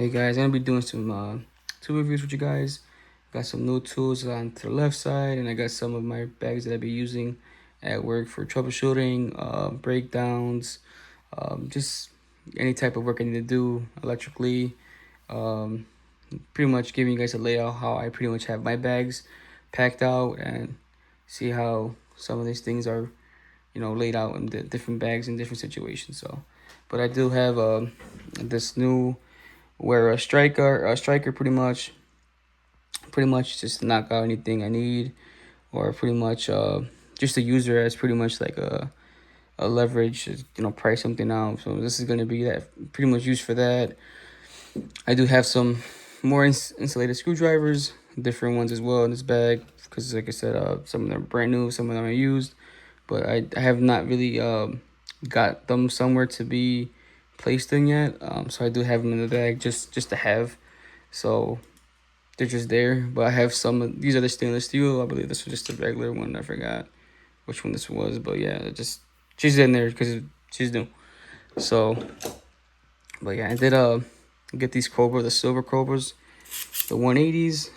Hey guys, I'm gonna be doing some tool reviews with you guys. Got some new tools on to the left side, and I got some of my bags that I'll be using at work for troubleshooting, breakdowns, just any type of work I need to do electrically. Um, Pretty much giving you guys a layout how I pretty much have my bags packed out and see how some of these things are, laid out in the different bags in different situations. So, but I do have this new where a striker pretty much just knock out anything I need, or pretty much just a user as pretty much like a leverage, price something out. So this is gonna be that pretty much used for that. I do have some more insulated screwdrivers, different ones as well in this bag, because like I said, some of them are brand new, some of them are used, but I have not really got them somewhere to be placed in yet. So I do have them in the bag just to have. So they're just there. But I have these are the stainless steel. I believe this was just a regular one. I forgot which one this was, but yeah, she's in there because she's new. So, but yeah, I did get these Cobra, the silver Cobras, the 180s.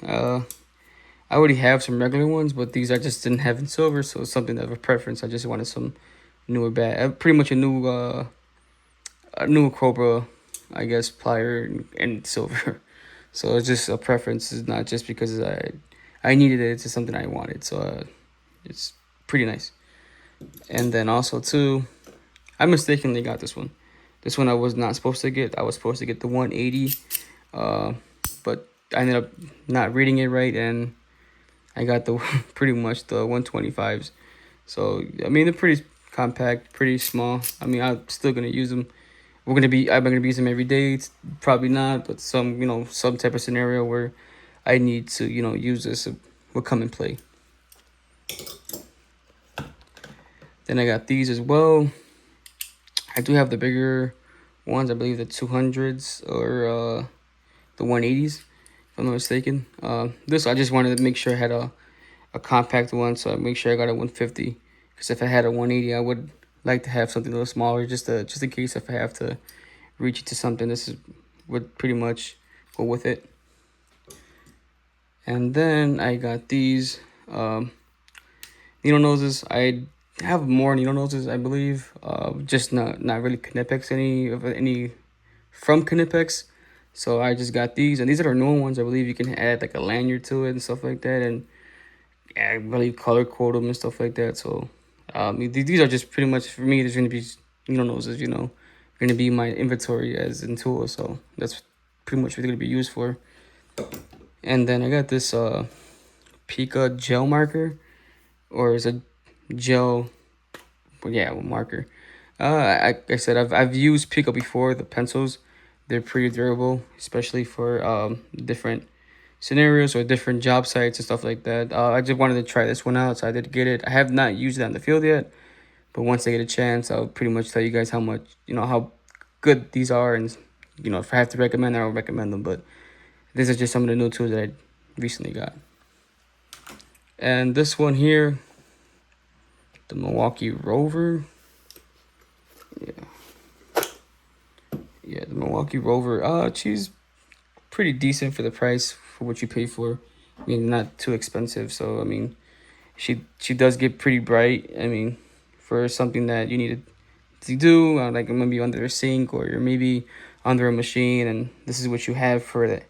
I already have some regular ones, but these I just didn't have in silver, so it's something of a preference. I just wanted some newer bag, pretty much a new Cobra, I guess, plier and silver. So it's just a preference. It's not just because I needed it. It's just something I wanted. So it's pretty nice. And then also too, I mistakenly got this one. This one I was not supposed to get. I was supposed to get the 180, but I ended up not reading it right, and I got the pretty much the 125s. So I mean, they're pretty compact, pretty small. I mean, I'm still gonna use them. I'm gonna be using them every day. It's probably not, but some type of scenario where I need to, use this will come in play. Then I got these as well. I do have the bigger ones. I believe the 200s or the 180s, if I'm not mistaken. This I just wanted to make sure I had a compact one, so I make sure I got a 150. Because if I had a 180, I would like to have something a little smaller, just in case if I have to reach into something. Would pretty much go with it. And then I got these needle noses. I have more needle noses, I believe. Just not really Knipex any from Knipex. So I just got these, and these are new ones. I believe you can add like a lanyard to it and stuff like that, and I believe color code them and stuff like that. So these are just pretty much for me. There's gonna be needle noses, gonna be my inventory as in tools. So that's pretty much what they're gonna be used for. And then I got this Pika gel marker, or is a gel, marker. Like I said, I've used Pika before. The pencils, they're pretty durable, especially for different scenarios or different job sites and stuff like that. I just wanted to try this one out, so I did get it. I have not used it on the field yet, but once I get a chance, I'll pretty much tell you guys how good these are, and if I have to recommend, I'll recommend them. But these are just some of the new tools that I recently got. And this one here, the Milwaukee Rover. Yeah, the Milwaukee Rover. She's pretty decent for the price for what you pay for. I mean, not too expensive. So I mean, she does get pretty bright. I mean, for something that you needed to do, like maybe under a sink or you're maybe under a machine, and this is what you have for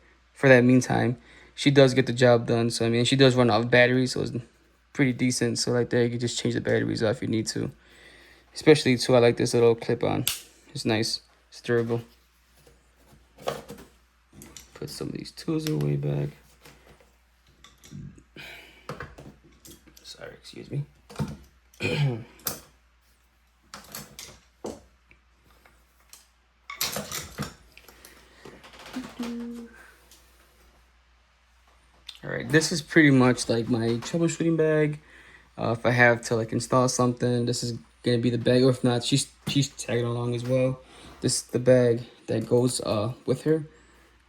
that meantime. She does get the job done. So I mean, she does run off batteries, so it's pretty decent. So like there, you can just change the batteries out if you need to. Especially too, I like this little clip on. It's nice. It's durable. Put some of these tools away back. Sorry, excuse me. All right, this is pretty much like my troubleshooting bag. If I have to like install something, this is gonna be the bag. Or if not, she's tagging along as well. This is the bag that goes with her.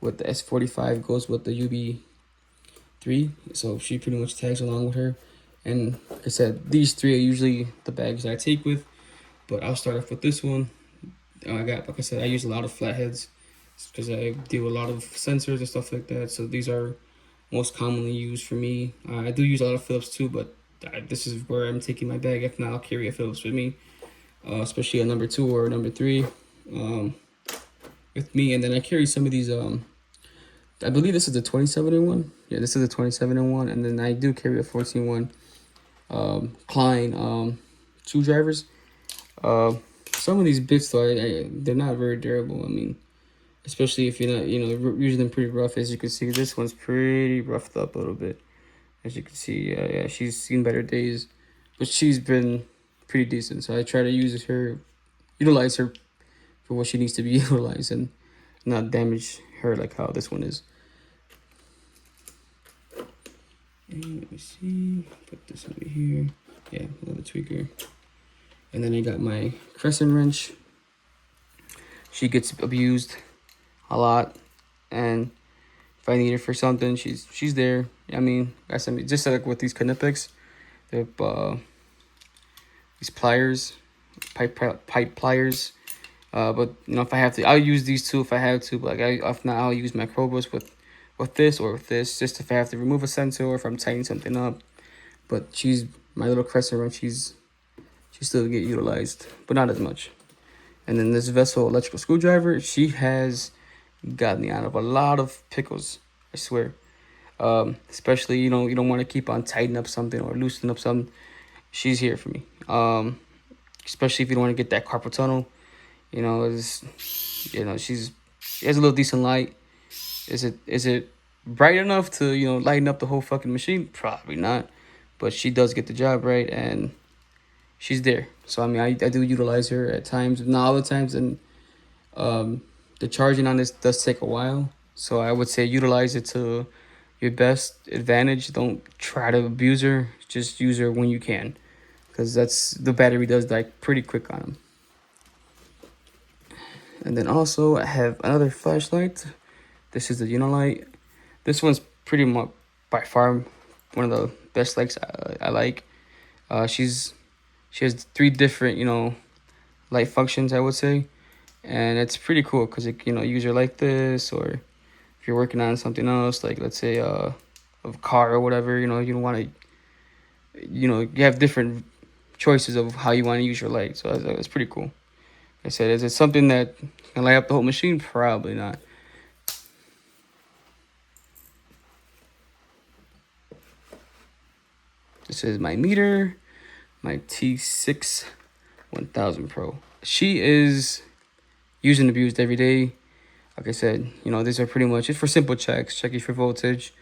With the S45 goes with the UB3, so she pretty much tags along with her. And like I said, these three are usually the bags that I take with, but I'll start off with this one. Like I said, I use a lot of flatheads because I deal with a lot of sensors and stuff like that. So these are most commonly used for me. I do use a lot of Phillips too, but this is where I'm taking my bag. If not, I'll carry a Phillips with me, especially a number 2 or a number 3 with me. And then I carry some of these. I believe this is the 27-in-1. Yeah, this is the 27-in-1, and then I do carry a 14-in-1 Klein screwdrivers. Some of these bits though, they're not very durable. I mean, especially if you're not, using them pretty rough. As you can see, this one's pretty roughed up a little bit. As you can see, yeah, she's seen better days, but she's been pretty decent. So I try to utilize her for what she needs to be utilized, and not damage her like how this one is. And let me see, put this over here. Yeah, another tweaker. And then I got my crescent wrench. She gets abused a lot, and if I need her for something, she's there. I mean, just like with these Knipex, they're these pliers, pipe pliers. But if I have to, I'll use these two if I have to. But like, if not, I'll use my Crowbars with this or with this, just if I have to remove a sensor or if I'm tightening something up. But she's my little crescent wrench. She still get utilized, but not as much. And then this Veto electrical screwdriver, she has got me out of a lot of pickles, I swear. Especially, you don't want to keep on tightening up something or loosening up something. She's here for me. Especially if you don't want to get that carpal tunnel. She has a little decent light. Is it bright enough to, lighten up the whole fucking machine? Probably not. But she does get the job right, and she's there. So, I mean, I do utilize her at times, not all the times, and the charging on this does take a while. So I would say utilize it to your best advantage. Don't try to abuse her. Just use her when you can, because the battery does die pretty quick on them. And then also I have another flashlight. This is the Unilight. This one's pretty much by far one of the best lights I like. She has 3 different light functions, I would say, and it's pretty cool because it use her like this, or if you're working on something else, like let's say a car or whatever, you don't want to, you have different choices of how you want to use your light. So it's pretty cool. Like I said, is it something that can light up the whole machine? Probably not. This is my meter, my T6 1000 Pro. She is used and abused every day. Like I said, these are pretty much just for simple checks, checking for voltage,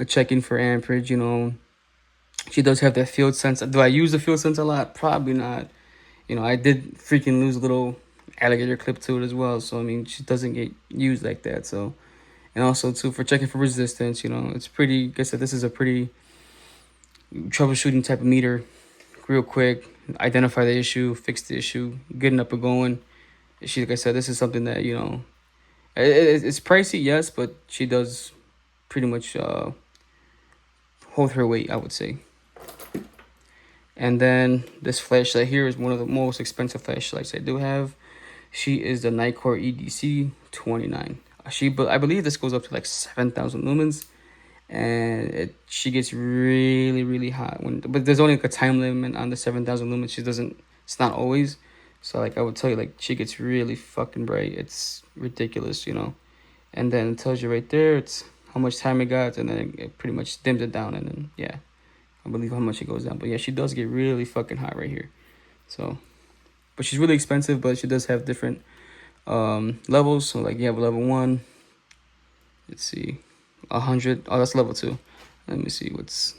checking for amperage. She does have that field sense. Do I use the field sense a lot? Probably not. I did freaking lose a little alligator clip to it as well. So, I mean, she doesn't get used like that. So, and also, too, for checking for resistance, it's pretty, like I said, this is a pretty troubleshooting type of meter. Real quick, identify the issue, fix the issue, getting up and going. Like I said, this is something that, it's pricey, yes, but she does pretty much hold her weight, I would say. And then this flashlight here is one of the most expensive flashlights I do have. She is the Nikkor EDC 29. I believe this goes up to like 7,000 lumens, and she gets really, really hot but there's only like a time limit on the 7,000 lumens. It's not always. So like I would tell you, like, she gets really fucking bright. It's ridiculous, and then it tells you right there it's how much time it got, and then it pretty much dims it down, and then yeah, I believe how much it goes down. But yeah, she does get really fucking hot right here. So, but she's really expensive, but she does have different levels. So like you have level 1, let's see, 100. Oh, that's level 2. Let me see what's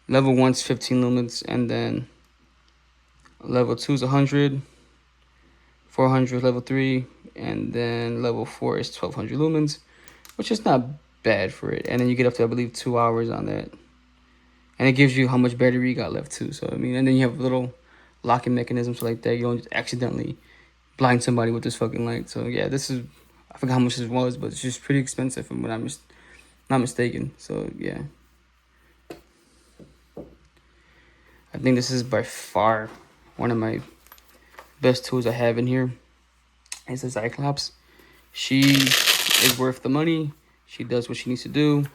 level 1's 15 lumens, and then level 2 is 100, 400 level 3, and then level 4 is 1200 lumens, which is not bad for it. And then you get up to, I believe, 2 hours on that, and it gives you how much battery you got left too. So I mean, and then you have little locking mechanisms like that. You don't just accidentally blind somebody with this fucking light. So yeah, I forgot how much this was, but it's just pretty expensive, if I'm not mistaken. So yeah, I think this is by far one of my best tools I have in here. It's a Cyclops. She is worth the money. She does what she needs to do.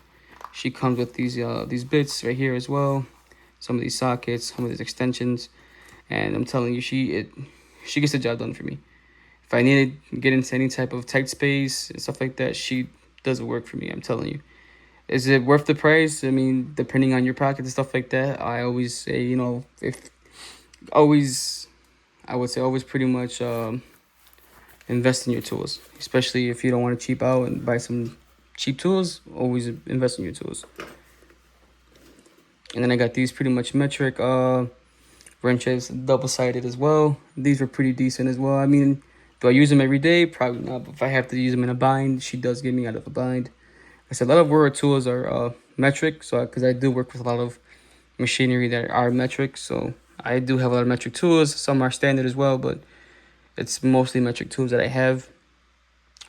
She comes with these bits right here as well. Some of these sockets, some of these extensions, and I'm telling you, she gets the job done for me. If I need to get into any type of tight space and stuff like that, she does the work for me. I'm telling you. Is it worth the price? I mean, depending on your pocket and stuff like that, I always say, you know, if always, I would say always pretty much invest in your tools, especially if you don't want to cheap out and buy some cheap tools. Always invest in your tools. And then I got these pretty much metric wrenches, double-sided as well. These are pretty decent as well. I mean, do I use them every day? Probably not. But if I have to use them in a bind, she does get me out of a bind. I said a lot of our tools are metric, so because I do work with a lot of machinery that are metric, so I do have a lot of metric tools. Some are standard as well, but it's mostly metric tools that I have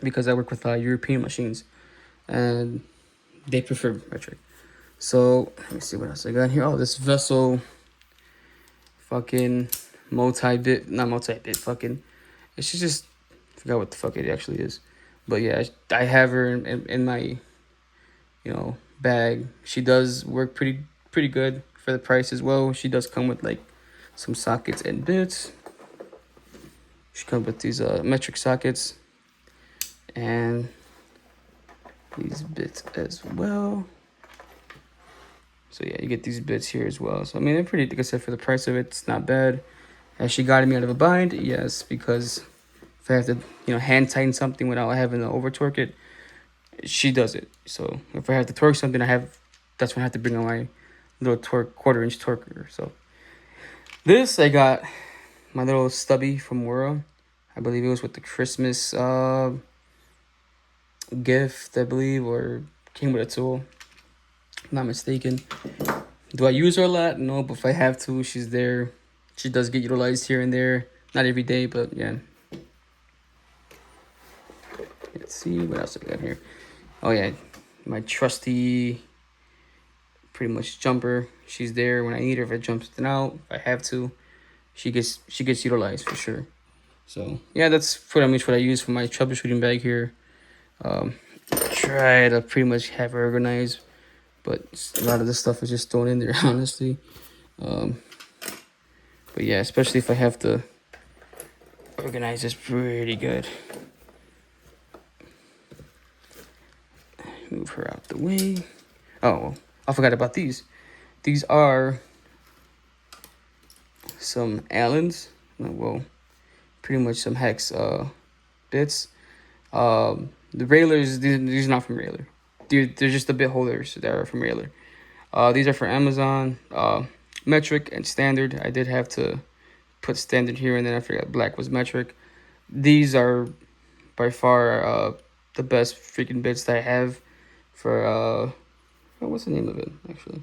because I work with European machines, and they prefer metric. So let me see what else I got here. Oh, this Vessel fucking not multi-bit, fucking, it's just, I forgot what the fuck it actually is. But yeah, I have her in my, you know, bag. She does work pretty good for the price as well. She does come with like some sockets and bits. She comes with these metric sockets and these bits as well. So yeah, you get these bits here as well. So I mean, they're pretty, like I said, for the price of it, it's not bad. Has she gotten me out of a bind? Yes, because if I have to, you know, hand tighten something without having to over torque it, she does it. So if I have to torque something, that's when I have to bring on my little quarter-inch torquer. So this, I got my little stubby from Wura. I believe it was with the Christmas gift, I believe, or came with a tool. If I'm not mistaken. Do I use her a lot? No, but if I have to, she's there. She does get utilized here and there. Not every day, but yeah. Let's see what else I got here. Oh yeah, my trusty, pretty much jumper. She's there when I need her. If I jump something out, if I have to, she gets utilized for sure. So yeah, that's pretty much what I use for my troubleshooting bag here. Try to pretty much have her organized, but a lot of this stuff is just thrown in there, honestly. But yeah, especially if I have to organize this pretty good. Move her out the way. Oh, I forgot about these. These are some Allens. Well, pretty much some hex bits. The railers, these are not from Railer. They're just the bit holders that are from Railer. These are for Amazon. Metric and standard. I did have to put standard here, and then I forgot black was metric. These are by far the best freaking bits that I have for what's the name of it actually?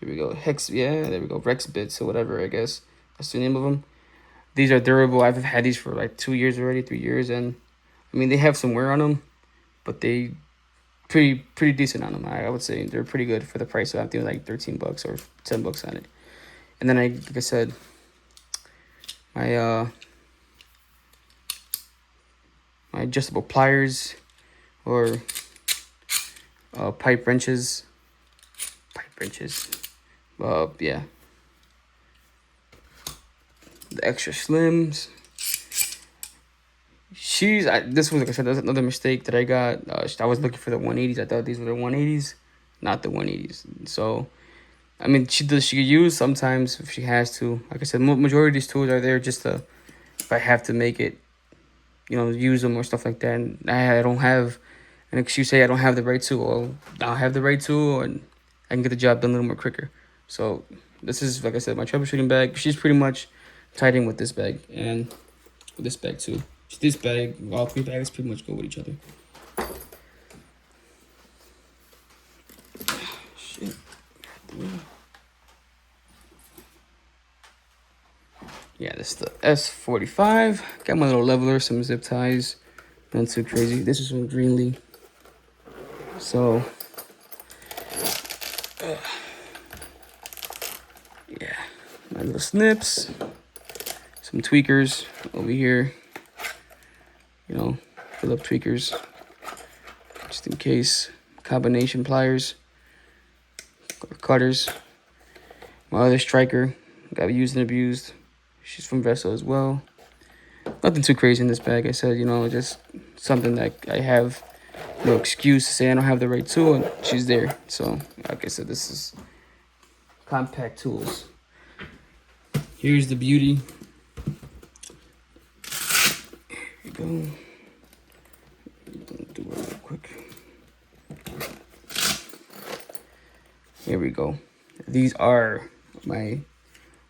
Here we go. Hex, yeah, there we go. Rex bits or whatever, I guess that's the name of them. These are durable. I've had these for like 2 years already, 3 years, and I mean they have some wear on them, but they pretty decent on them. I would say they're pretty good for the price. So I'm doing like $13 or $10 on it. And then like I said, my my adjustable pliers or pipe wrenches. Yeah. The extra slims. This was, like I said, that's another mistake that I got. I was looking for the 180s. I thought these were the 180s, not the 180s. So, I mean, she could use sometimes if she has to. Like I said, majority of these tools are there just to, if I have to make it, you know, use them or stuff like that. And I don't have an excuse, say I don't have the right tool. Well, I'll have the right tool and I can get the job done a little more quicker. So this is, like I said, my troubleshooting bag. She's pretty much tied in with this bag and with this bag too. This bag, all three bags pretty much go with each other. Shit. Yeah, this is the S45. Got my little leveler, some zip ties. Nothing too crazy. This is from Greenlee. So, yeah, my little snips, some tweakers over here. you know, Philip tweakers, just in case. Combination pliers, cutters. My other striker, got used and abused. She's from Veto as well. Nothing too crazy in this bag. I said, you know, just something that I have no excuse to say I don't have the right tool, and she's there. So, like I said, this is compact tools. Here's the beauty. Here we go. Do it real quick. Here we go. These are my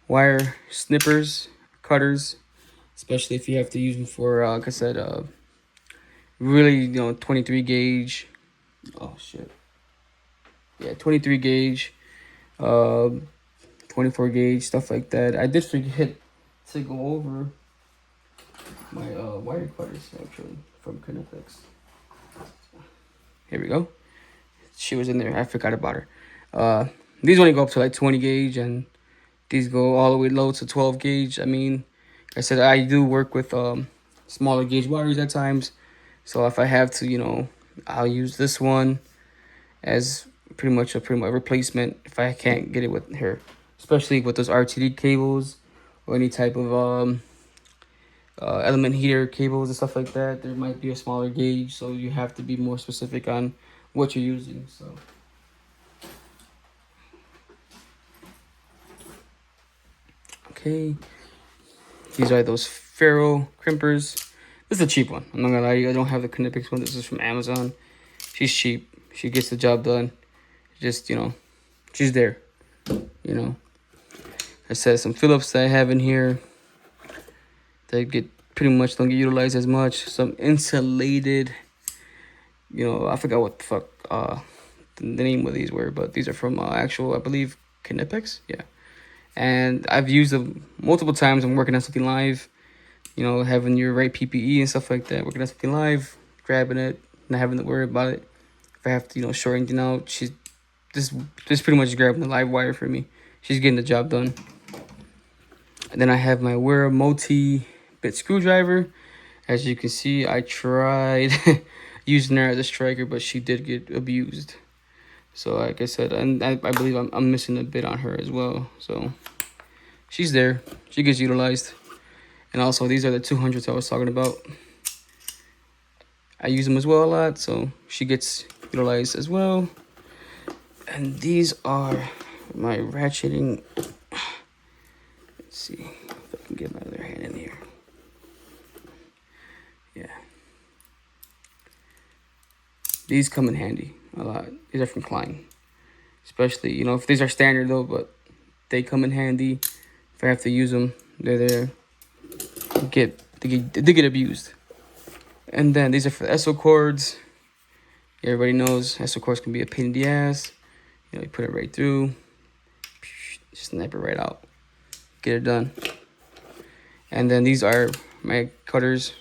wire snippers, cutters, especially if you have to use them for, like I said, really, you know, 23 gauge. Oh shit. Yeah, 23 gauge, 24 gauge, stuff like that. I did forget to go over my wire cutters actually from Controlz. Here we go. She was in there. I forgot about her. These only go up to like 20 gauge, and these go all the way low to 12 gauge. I mean, like I said, I do work with smaller gauge wires at times. So if I have to, you know, I'll use this one as pretty much a replacement if I can't get it with her, especially with those RTD cables or any type of element heater cables and stuff like that. There might be a smaller gauge, so you have to be more specific on what you're using. So okay, these are those ferro crimpers. This is a cheap one. I'm not gonna lie to you, I don't have the Controlz one. This is from Amazon. She's cheap. She gets the job done. Just, you know, she's there. You know, I said some Phillips that I have in here that get pretty much don't get utilized as much. Some insulated, you know, I forgot what the fuck the name of these were, but these are from actual, I believe, Controlz. Yeah, and I've used them multiple times. I'm working on something live, you know, having your right PPE and stuff like that. Working on something live, grabbing it, not having to worry about it. If I have to, you know, short anything out, she's just pretty much grabbing the live wire for me. She's getting the job done. And then I have my Wera multi-bit screwdriver. As you can see, I tried using her as a striker, but she did get abused. So like I said, and I believe I'm missing a bit on her as well. So she's there. She gets utilized. And also, these are the 200s I was talking about. I use them as well a lot, so she gets utilized as well. And these are my ratcheting. Let's see if I can get my other hand in here. Yeah. These come in handy a lot. These are from Klein. Especially, you know, if these are standard though, but they come in handy. If I have to use them, they're there. They get abused. And then these are for SO cords. Everybody knows SO cords can be a pain in the ass. You know, you put it right through, snap it right out, get it done. And then these are my cutters.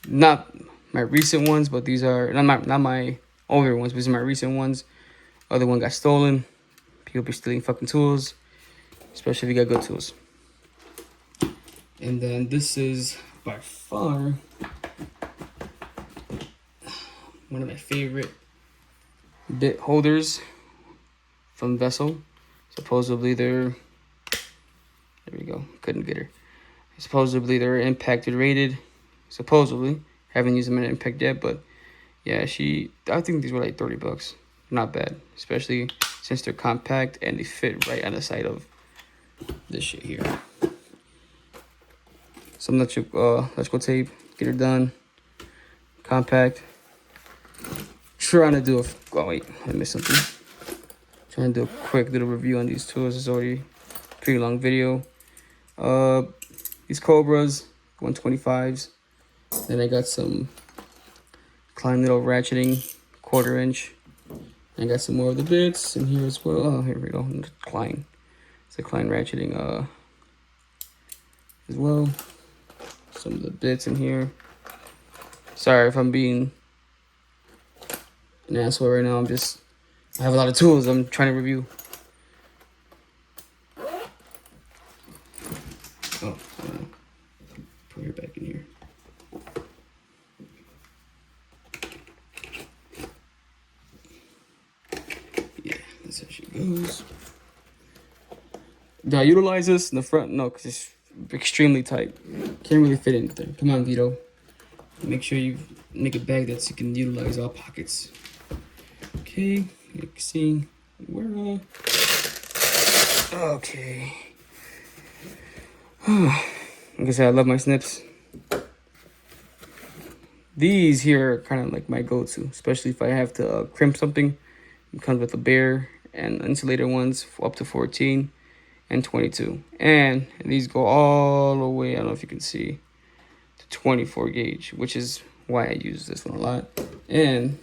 Not my recent ones, but these are not my older ones. These are my recent ones. Other one got stolen. People be stealing fucking tools, especially if you got good tools. And then this is by far one of my favorite bit holders from Veto. Supposedly there we go. Couldn't get her. Supposedly they're impacted rated. Supposedly. Haven't used them in impact yet, but yeah, I think these were like $30. Not bad. Especially since they're compact and they fit right on the side of this shit here. Some electrical tape. Get her done. Compact. Trying to do oh wait, I missed something. Trying to do a quick little review on these tools. It's already a pretty long video. These Cobras, 125s. Then I got some Klein little ratcheting, 1/4 inch. I got some more of the bits in here as well. Oh, here we go. Klein. It's a Klein ratcheting as well. Some of the bits in here. Sorry if I'm being an asshole right now. I have a lot of tools I'm trying to review. Oh, put her back in here. goes. Do I utilize this in the front? No, because it's extremely tight. Can't really fit in there. Come on, Veto. Make sure you make a bag that you can utilize all pockets. Okay, you can see where. Okay. Like I said, I love my snips. These here are kind of like my go-to, especially if I have to crimp something. It comes with a bare and insulated ones up to 14 and 22. And these go all the way, I don't know if you can see, to 24 gauge, which is why I use this one a lot. And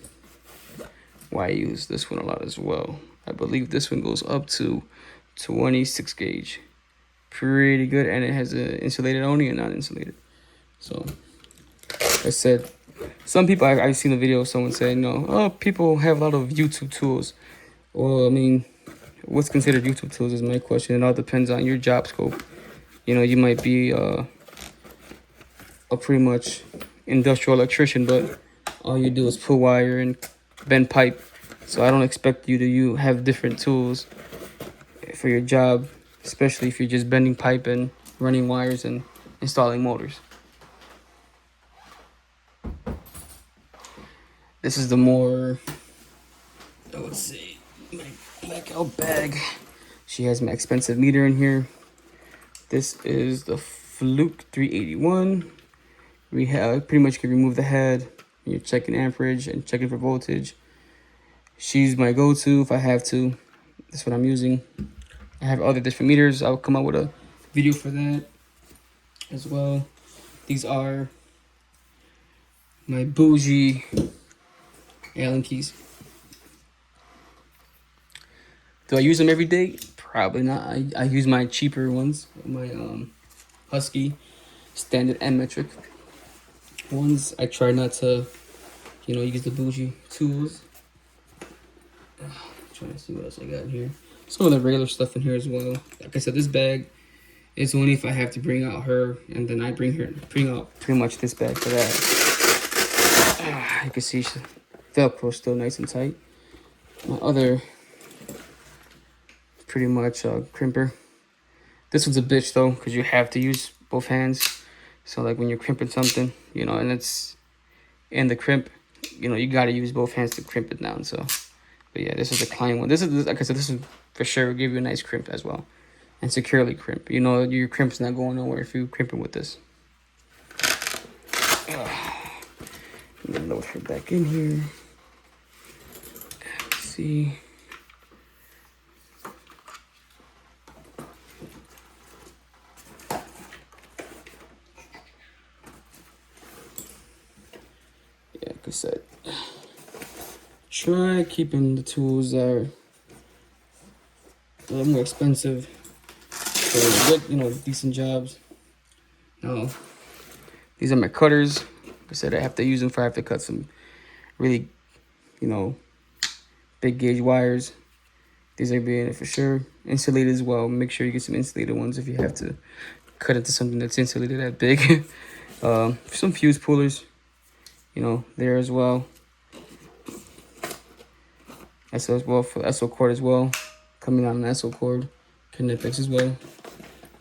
why I use this one a lot as well. I believe this one goes up to 26 gauge. Pretty good, and it has an insulated only and non-insulated. So, like I said, some people, I've seen a video of someone saying, no, oh, people have a lot of YouTube tools. Well, I mean, what's considered YouTube tools is my question. It all depends on your job scope. You know, you might be a pretty much industrial electrician, but all you do is pull wire and bend pipe. So I don't expect you to have different tools for your job, especially if you're just bending pipe and running wires and installing motors. This is the more, I would say, my blackout bag. She has my expensive meter in here. This is the Fluke 381. We have pretty much can remove the head. You're checking amperage and checking for voltage. She's my go-to if I have to. That's what I'm using. I have other different meters. I'll come out with a video for that as well. These are my bougie Allen keys. Do I use them every day? Probably not. I use my cheaper ones, my Husky standard and metric ones. I try not to, use the bougie tools. Trying to see what else I got in here. Some of the regular stuff in here as well. Like I said, this bag is only if I have to bring out her, and then I bring out pretty much this bag for that. You can see Velcro still nice and tight. My other pretty much crimper. This one's a bitch though, because you have to use both hands. So like when you're crimping something, and it's in the crimp, you gotta use both hands to crimp it down. So, but yeah, this is a Klein one. This is, like I said, this is for sure will give you a nice crimp as well, and securely crimp. Your crimp's not going nowhere if you crimp it with this. I'm gonna load her back in here. Let's see. Yeah, like I said, try keeping the tools that are a little more expensive for good, decent jobs. Now, these are my cutters. Like I said, I have to use them if I have to cut some really, big gauge wires. These are being for sure insulated as well. Make sure you get some insulated ones if you have to cut into something that's insulated that big. Some fuse pullers, there as well. SO as well for SO cord as well. Coming on an SO cord. Kinetics as well.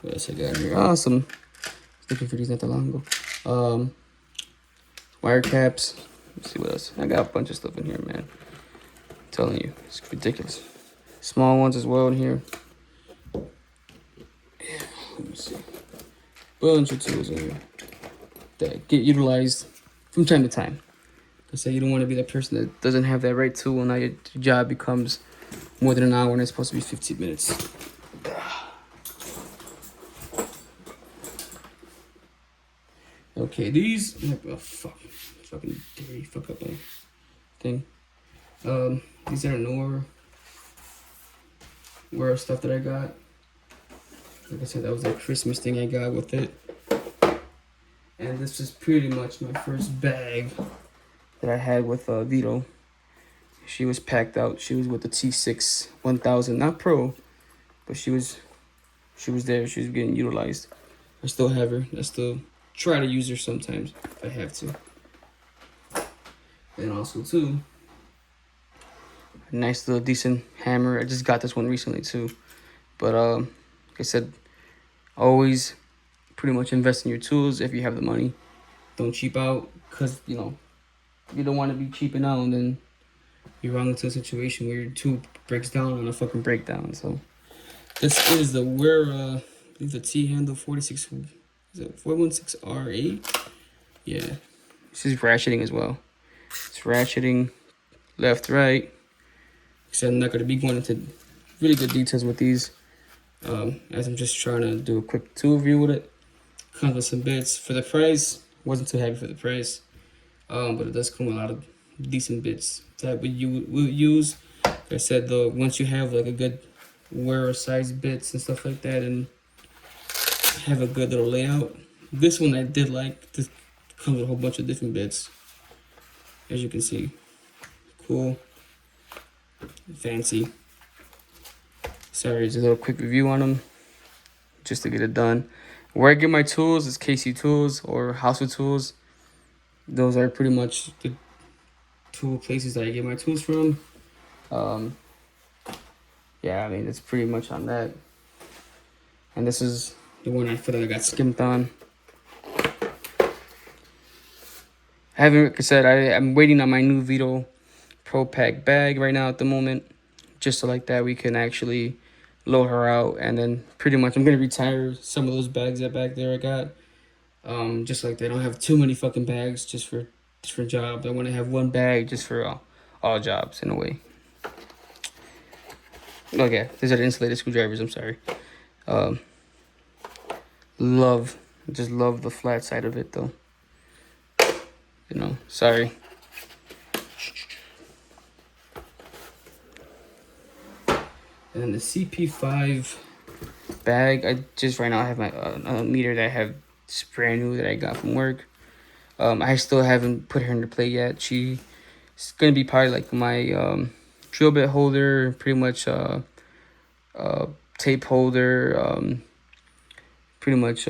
What else I got here? Awesome. Looking for these not that long ago. Wire caps. Let's see what else. I got a bunch of stuff in here, man. I'm telling you, it's ridiculous. Small ones as well in here. Yeah, let me see. Bunch of tools in here that get utilized from time to time. I say you don't want to be that person that doesn't have that right tool, and now your job becomes more than an hour and it's supposed to be 15 minutes. Okay, these, oh fuck, fucking dirty, fuck up my thing. These are Nora stuff that I got. Like I said, that was that Christmas thing I got with it. And this is pretty much my first bag that I had with Veto. She was packed out. She was with the T6 1000, not Pro, but she was there. She was getting utilized. I still have her. I still try to use her sometimes if I have to. And also too, a nice little decent hammer. I just got this one recently too. But like I said, always pretty much invest in your tools if you have the money. Don't cheap out, because you know you don't want to be cheaping out and then you run into a situation where your tool breaks down on a fucking breakdown. So this is the I believe the T handle 46. Is it 416R8? Yeah. This is ratcheting as well. It's ratcheting left, right. Except I'm not gonna be going into really good details with these. As I'm just trying to do a quick tool review with it. Comes with some bits for the price. Wasn't too heavy for the price. But it does come with a lot of decent bits that you will use. Like I said, though, once you have like a good wearer size bits and stuff like that, and have a good little layout. This one I did like. This comes with a whole bunch of different bits, as you can see. Cool, fancy. Sorry, just a little quick review on them, just to get it done. Where I get my tools is KC Tools or House of Tools. Those are pretty much the tool places that I get my tools from. Yeah, I mean, it's pretty much on that. And this is the one I feel like I got skimped on. I haven't, like I said, I'm waiting on my new Veto Pro Pack bag right now at the moment. Just so like that we can actually load her out. And then pretty much I'm going to retire some of those bags that back there I got. Just like that. I don't have too many fucking bags just for different jobs. I want to have one bag just for all jobs in a way. Okay, these are the insulated screwdrivers. I'm sorry. Just love the flat side of it though. You know, sorry. And then the CP5 bag. I just right now I have my meter that I have brand new that I got from work. I still haven't put her into play yet. She's gonna be probably like my drill bit holder, pretty much tape holder, pretty much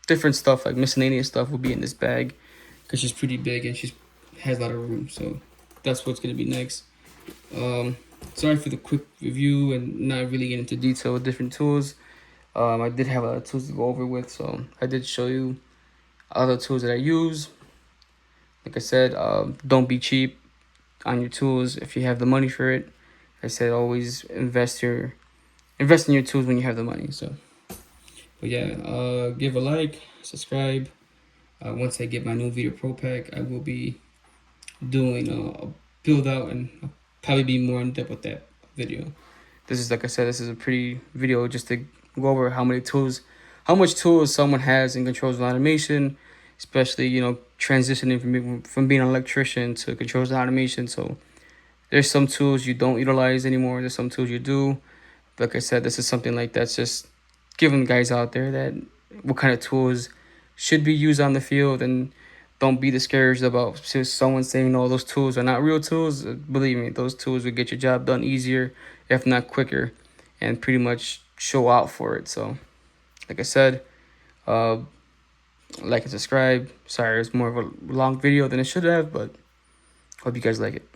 different stuff like miscellaneous stuff will be in this bag because she's pretty big and she has a lot of room. So that's what's gonna be next. Sorry for the quick review and not really get into detail with different tools. I did have a lot of tools to go over with, so I did show you other tools that I use. Like I said, don't be cheap on your tools if you have the money for it. I said always invest in your tools when you have the money. So, but yeah, give a like, subscribe. Once I get my new Veto Pro Pack, I will be doing a build out and I'll probably be more in depth with that video. This is, like I said, this is a pretty video just to go over how much tools someone has in controls and automation, especially, you know, transitioning from being an electrician to controls and automation. So there's some tools you don't utilize anymore. There's some tools you do. Like I said, this is something like that's just giving guys out there that what kind of tools should be used on the field, and don't be discouraged about someone saying, no, those tools are not real tools. Believe me, those tools will get your job done easier, if not quicker, and pretty much show out for it. So, like I said, like and subscribe. Sorry, it's more of a long video than it should have, but hope you guys like it.